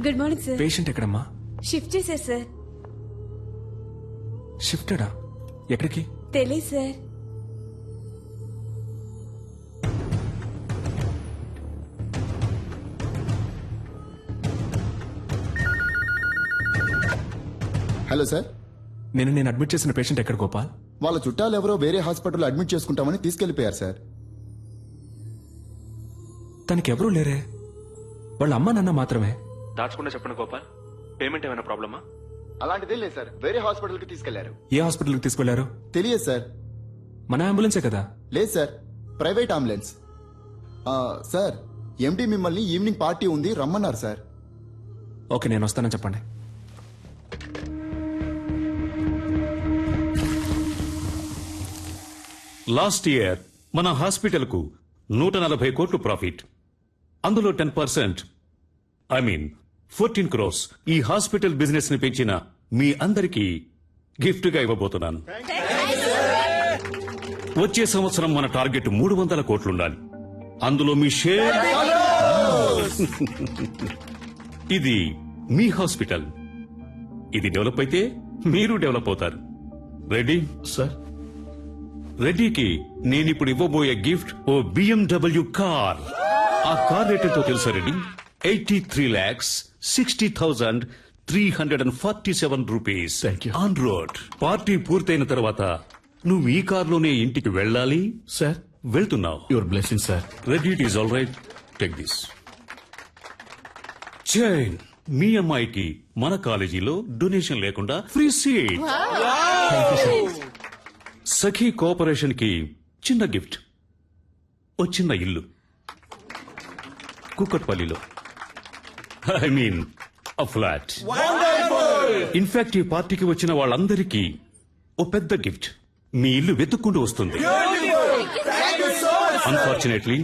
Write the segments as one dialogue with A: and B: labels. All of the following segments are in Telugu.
A: Good morning sir.
B: పేషెంట్ ఎక్కడమ్మా?
A: షిఫ్ట్ చేశారు సార్.
B: షిఫ్టెడా? ఎక్కడికి?
A: తెలియదు సార్.
C: Hello sir.
B: నేను అడ్మిట్ చేసిన పేషెంట్ ఎక్కడ గోపాల్?
C: వాళ్ళ చుట్టాలు ఎవరో వేరే హాస్పిటల్లో అడ్మిట్ చేసుకుంటామని తీసుకెళ్లిపోయారు సార్.
B: తనకెవరూ లేరే, వాళ్ళ అమ్మ నాన్న మాత్రమే. దాచకుండా చెప్పండి గోపాల్, పేమెంట్ ఏమైనా ప్రాబ్లమా?
C: అలాంటిదే లేదు సార్, వేరే హాస్పిటల్ కి తీసుకెళ్లారు.
B: ఏ హాస్పిటల్కి తీసుకెళ్లారు?
C: తెలియదు సార్.
B: మన అంబులెన్సే కదా?
C: లేదు సార్, ప్రైవేట్ అంబులెన్స్. సార్, ఎండి మిమ్మల్ని ఈవినింగ్ పార్టీ ఉంది రమ్మన్నారు సార్.
B: ఓకే, నేను వస్తానని చెప్పండి.
D: లాస్ట్ ఇయర్ మన హాస్పిటల్ కు 140 కోట్లు ప్రాఫిట్. అందులో 10%, 14 crores ఈ హాస్పిటల్ బిజినెస్ ని పెంచిన మీ అందరికీ గిఫ్ట్ గా ఇవ్వబోతున్నాను. వచ్చే సంవత్సరం మన టార్గెట్ 300 కోట్లుండాలి. అందులో మీ షేర్. ఇది మీ హాస్పిటల్. ఇది డెవలప్ అయితే మీరు డెవలప్ అవుతారు. Ready
E: sir?
D: రెడ్డికి నేనిప్పుడు ఇవ్వబోయే గిఫ్ట్ ఓ BMW కార్. ఆ కార్ రేట్ ఎంతో తెలుసా Reddy? 83,60,347 rupees on road. Party పూర్తయిన తర్వాత నువ్వు ఈ కార్లోనే ఇంటికి వెళ్ళాలి.
E: సార్,
D: వెళ్తున్నావు.
E: Your blessing sir.
D: Reddy, it is all right, take this chain. మీ అమ్మాయికి మన కాలేజీలో డొనేషన్ లేకుండా ఫ్రీ సీట్. సఖీ కోఆపరేషన్ కి చిన్న గిఫ్ట్, ఓ చిన్న ఇల్లు కుక్కట్పల్లిలో. A flat. ఇన్ఫాక్ట్ ఈ పార్టీకి వచ్చిన వాళ్ళందరికీ ఓ పెద్ద గిఫ్ట్ మీ ఇల్లు వెతుక్కుంటూ వస్తుంది. అన్ఫార్చునేట్లీ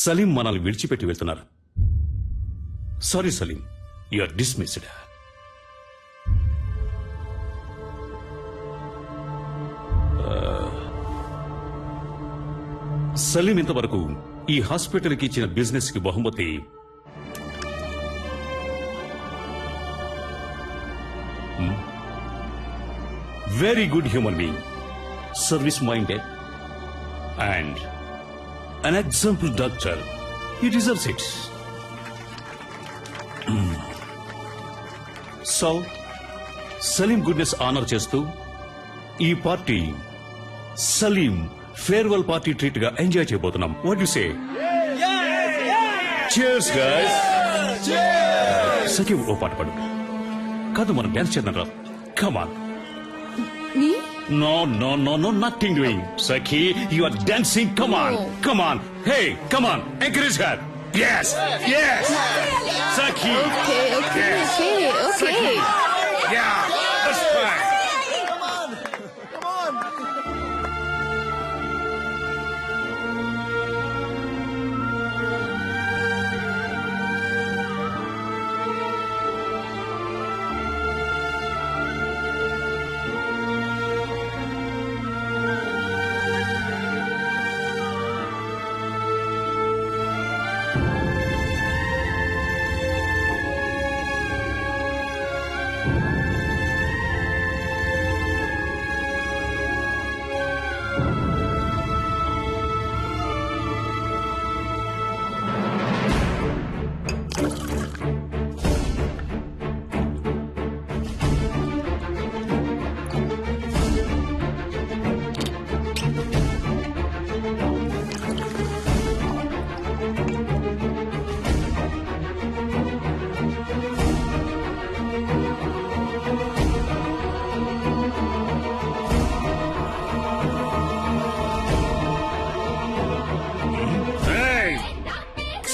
D: సలీం మనల్ని విడిచిపెట్టి వెళ్తున్నారు. Sorry Salim, you are dismissed. Salim ఇంతవరకు ఈ హాస్పిటల్ కి ఇచ్చిన బిజినెస్ కి బహుమతి very good human being, service minded and an example doctor. He deserves it. So Salim goodness honour చేస్తూ ఈ party Salim farewell party treat గా ఎంజాయ్ చేయబోతున్నాం. What you say? cheers guys. Sakhi ఓ పాట పాడు. కాదు, మనం డాన్స్ చేద్దాం రా. Come on. No, nothing doing. Sakhi, you are dancing. Come on. Hey, come on. Encourage her. Yes. Sakhi.
A: Okay.
D: Sakhi. Yeah, that's fine.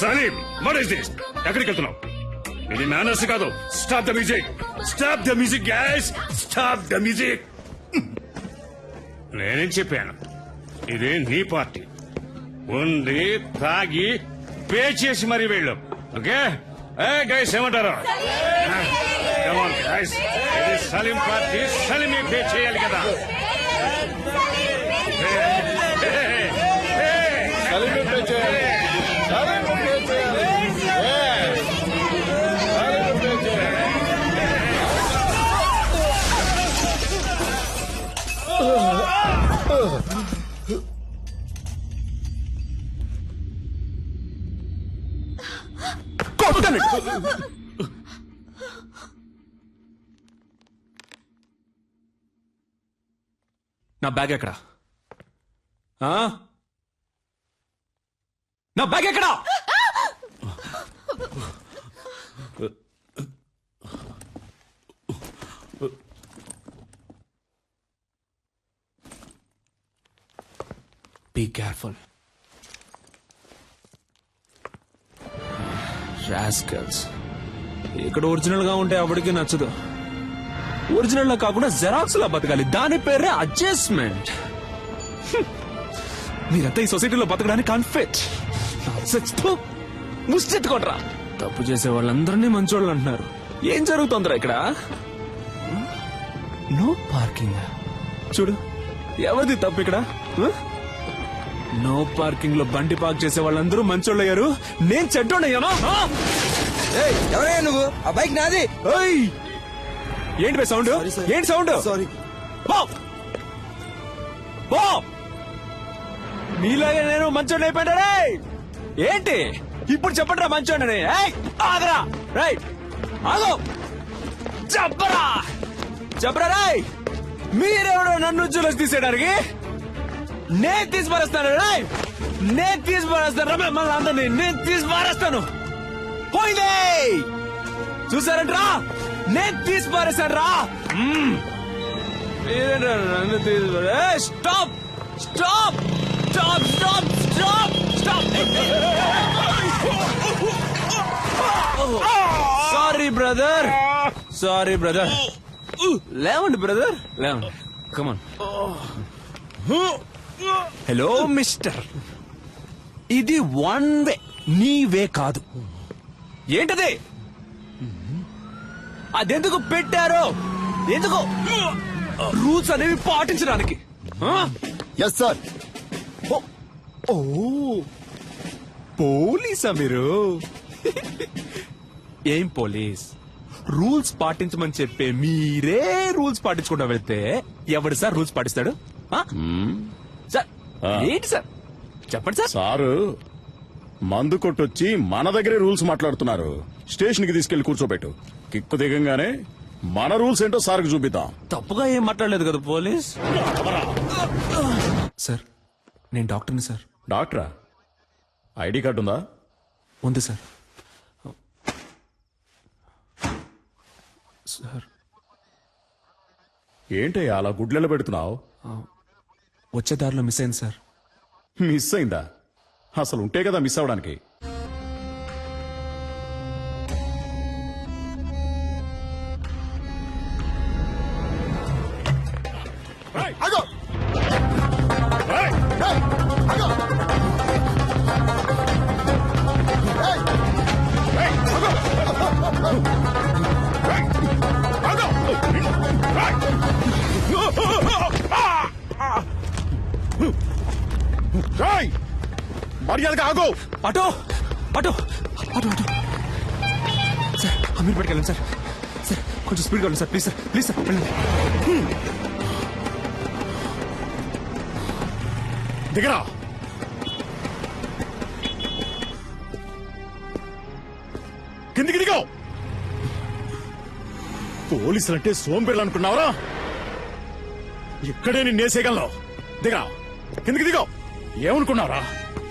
D: Salim, what is this? ఎక్కడికి వెళ్తున్నావు? ఇది మేనర్స్ కాదు. Stop the music guys, stop the music. నేనేం చెప్పాను? ఇది నీ పార్టీ. ఉంది, తాగి పే చేసి మరీ వెళ్ళు. ఓకే గైస్, ఏమంటారు? గైస్, ఇది సలీం పార్టీ. సలీమే పే చేయాలి కదా.
C: సలీమే పే చేయాలి.
B: చెప్తాను. నా బ్యాగ్ ఎక్కడా? ఆ? నా బ్యాగ్ ఎక్కడా? Be careful. రాస్కల్స్. ఇక్కడ ఒరిజినల్ గా ఉంటే ఎవరికి నచ్చదు. ఒరిజినల్ లా కాకుండా జెరాక్స్ లా బతకాలి. దాని పేరే అడ్జస్ట్మెంట్. మీరంతా ఈ సొసైటీలో బతకడానికి అన్ఫిట్. ముష్టెత్తుకోండ్రా. తప్పు చేసే వాళ్ళందరినీ మంచోళ్ళు అంటున్నారు. ఏం జరుగుతుందిరా ఇక్కడ? No parking. చూడు, ఎవరిది తప్పు ఇక్కడ? నో పార్కింగ్ లో బండి పార్క్ చేసే వాళ్ళందరూ మంచోళ్ళు అయ్యారు. నేను చెడ్డోడయ్యానా?
E: ఎవరయ్యా నువ్వు? ఆ బైక్ నాది.
B: ఏయ్! ఏంటి బే సౌండ్? ఏంటి సౌండ్?
E: సారీ.
B: మీలాగే నేను మంచోడిని అయిపోయాడా? ఏంటి ఇప్పుడు చెప్పండి రా మంచోడని. ఆగరా రైట్, ఆగో, చెప్పరా చెప్పరా రాయ్. మీరెవడో నన్ను జులస్ తీసేయడానికి? నేను తీసి పారేస్తాను రాయ్. నేను తీసి పారేస్తాను రమ్య, మళ్ళీ అందరినీ నేను తీసి పారేస్తాను. పోయిందే చూసారంట్రా, నేను తీసి పారేశాను రా. మీరేంట్రా నన్ను తీసి stop stop stop stop stop stop. Sorry brother, sorry brother. లేవండి బ్రదర్, లేవండి. కమాన్. హలో మిస్టర్, ఇది వన్ వే, నీ వే కాదు. ఏంటది? అదెందుకు పెట్టారో? ఎందుకు? రూల్స్ అనేవి పాటించడానికి.
C: Yes sir.
B: ఓ పోలీసా మీరు? ఏం పోలీస్? రూల్స్ పాటించమని చెప్పే మీరే రూల్స్ పాటించకుండా వెళ్తే ఎవడు సార్ రూల్స్ పాటిస్తాడు? సార్ ఏంటి సార్ చెప్పండి సార్.
F: సారు మందు కొట్టొచ్చి మన దగ్గరే రూల్స్ మాట్లాడుతున్నారు. స్టేషన్ కి తీసుకెళ్లి కూర్చోబెట్టు. కిక్కు దిగంగానే మన రూల్స్ ఏంటో సార్కి చూపిద్దాం.
B: తప్పుగా ఏం మాట్లాడలేదు కదా పోలీస్. సార్ నేను డాక్టర్ని సార్.
F: డాక్టరా? ఐడి కార్డు ఉందా?
B: ఉంది సార్. సార్
F: ఏంటయ్యా అలా గుడ్లెల పెడుతున్నావు?
B: వచ్చే దారిలో మిస్ అయింది సార్.
F: మిస్ అయిందా? అసలు ఉంటే కదా మిస్ అవడానికి.
C: ఆగో! ఏయ్! ఆగో! ఏయ్!
F: రాయ్! మర్యాదగా ఆగో!
B: Auto auto auto auto sir, Amir పట్టుకెళ్ళండి సార్. సార్ కొంచెం స్పీడ్గా వెళ్ళండి sir, please sir, please sir వెళ్ళండి.
F: దిగరా. కిందికి దిగో. పోలీసులంటే సోంబేర్లు అనుకున్నావరా? ఇక్కడే నిన్నేసేయగలను. దిగా, కిందికి దిగో. ఏమనుకున్నావరా?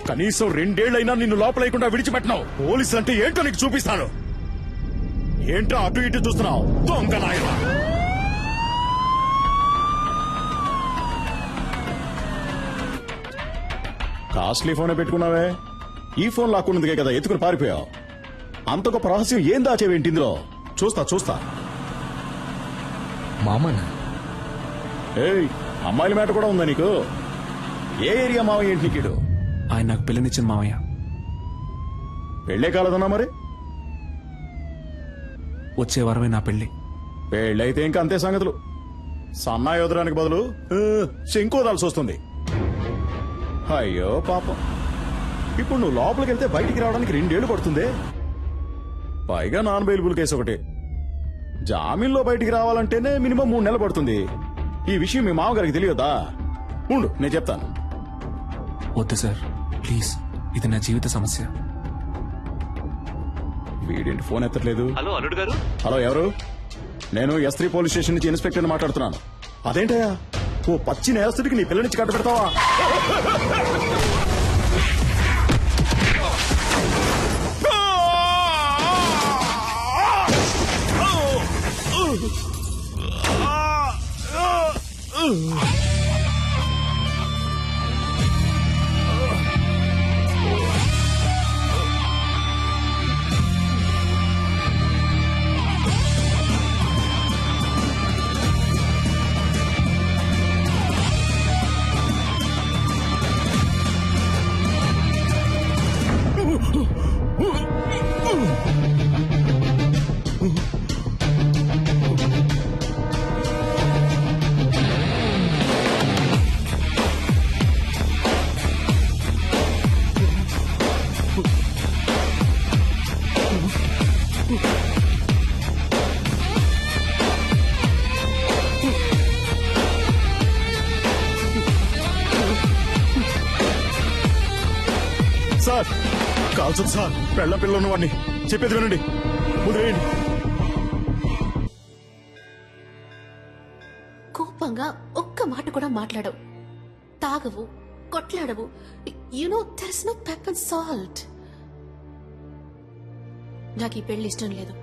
F: కనీసం 2 ఏళ్లైనా నిన్ను లోపలేయకుండా విడిచిపెట్టినావు. పోలీసులంటే ఏంటో నీకు చూపిస్తాను. ఏంటో అటు ఇటు చూస్తున్నావు? దొంగ నాయనా. కాస్ట్లీ ఫోనే పెట్టుకున్నావే. ఈ ఫోన్ లాక్కున్నందుకే కదా ఎత్తుకుని పారిపోయావు. అంత గొప్ప రహస్యం ఏం దాచేవేంటి ఇందులో? చూస్తా చూస్తా.
E: మామనా?
F: ఏయ్, అమ్మాయిల మ్యాటర్ కూడా ఉందా నీకు? ఏ ఏరియా మావయ్య ఏంటి నీకు?
B: ఆయన నాకు పిల్లనిచ్చిన మావయ్య.
F: పెళ్ళే కాలేదన్నా మరి?
B: వచ్చే వారమే నా పెళ్లి.
F: పెళ్ళైతే ఇంకా అంతే సంగతులు. సన్నాయి వదలడానికి బదులు శంకు వదాల్సి వస్తుంది. అయ్యో పాపం. ఇప్పుడు నువ్వు లోపలికి వెళ్తే బయటికి రావడానికి 2 ఏళ్లు పడుతుంది. పైగా నాన్ బెయిలబుల్ కేసు ఒకటి. జామీన్లో బయటికి రావాలంటేనే మినిమం 3 నెలలు పడుతుంది. ఈ విషయం మీ మామగారికి తెలియదా? ఉండు నేను చెప్తాను.
B: వద్దు సార్ ప్లీజ్, ఇది నా జీవిత సమస్య.
F: వీడేంటి ఫోన్ ఎత్తట్లేదు.
D: హలో అల్లుడు గారు.
F: హలో, ఎవరు? నేను S3 పోలీస్ స్టేషన్ నుంచి ఇన్స్పెక్టర్ మాట్లాడుతున్నాను. అదేంటయ్యా, ఓ పచ్చి నేరస్తుడికి నీ పిల్లనిచ్చి కట్ట పెడతావా? సార్, కాల్చదు సార్. పెళ్ళ పిల్ల ఉన్నవాడిని. చెప్పేది వినండి, వదిలేయండి.
G: కోపంగా ఒక్క మాట కూడా మాట్లాడవు, తాగవు, కొట్లాడవు. You know there is no pepper salt. నాకు ఈ పెళ్లి ఇష్టం లేదు.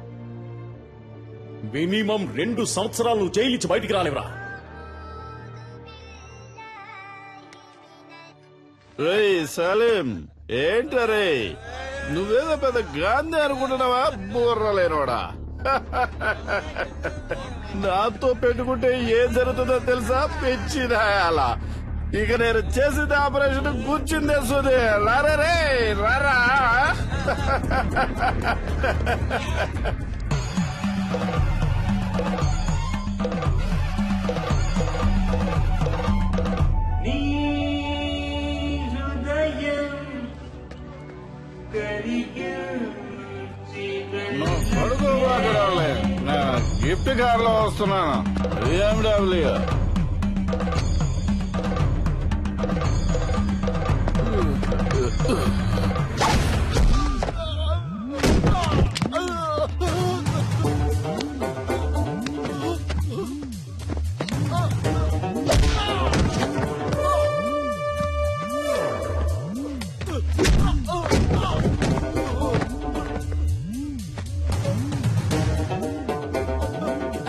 F: మినిమం 2 సంవత్సరాలు నువ్వు జైలు నుంచి బయటికి రాలేవరా?
H: రేయ్ సలీం, ఏంటరే నువ్వేదో పెద్ద గాంధీ అనుకుంటున్నావా? బుర్ర లేనోడా. నాతో పెట్టుకుంటే ఏం జరుగుతుందో తెలుసా? పిచ్చిదాయాల. ఇక నేను చేసిన ఆపరేషన్ కూర్చుని తెలుసుది. రారా రే, రారా. పడుకోబాకరాలే, నేను గిఫ్ట్ కార్ లో వస్తున్నాను. BMW.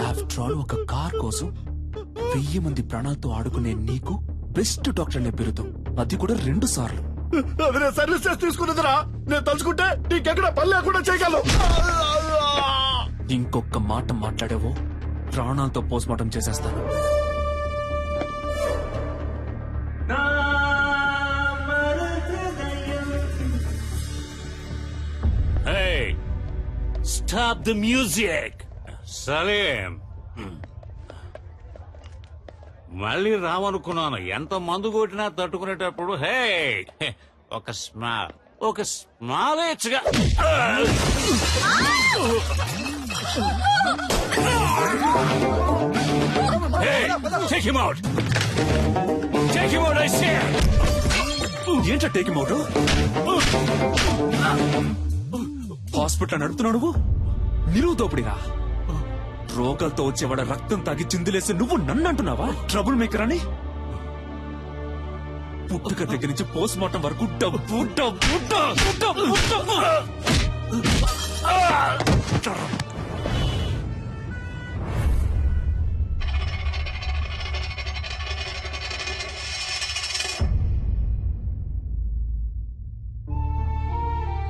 B: ఆఫ్టర్ ఆల్ ఒక కార్ కోసం 1000 మంది ప్రాణాలతో ఆడుకునే నీకు బెస్ట్ డాక్టర్ అనే బిరుదు, అది కూడా 2 సార్లు.
F: అది నేను సర్వీస్ చేసి తీసుకున్నదిరా. నేను తలుచుకుంటే నీకెక్కడ పని లేకుండా చేయగలను.
B: ఇంకొక మాట మాట్లాడేవో ప్రాణాలతో పోస్ట్మార్టం చేసేస్తాను.
D: Hey, stop the music. Salim, మళ్ళీ రావనుకున్నాను. ఎంత మందు కొట్టినా తట్టుకునేటప్పుడు హే ఒక స్మాల్ ఇచ్చగా. Take him out. Take him out, I said.
B: ఏంటో టేక్ అవుట్? హాస్పిటల్ నడుపుతున్నావు నువ్వు? నిలువు దోపిడిరా. రోగాలతో వచ్చేవాడ రక్తం తాగి చిందులేసి నువ్వు నన్ను అంటున్నావా ట్రబుల్ మేకర్ అని? పుట్టుక దగ్గర నుంచి పోస్ట్ మార్టం వరకు డబ్బు డబ్బు డబ్బు డబ్బు డబ్బు.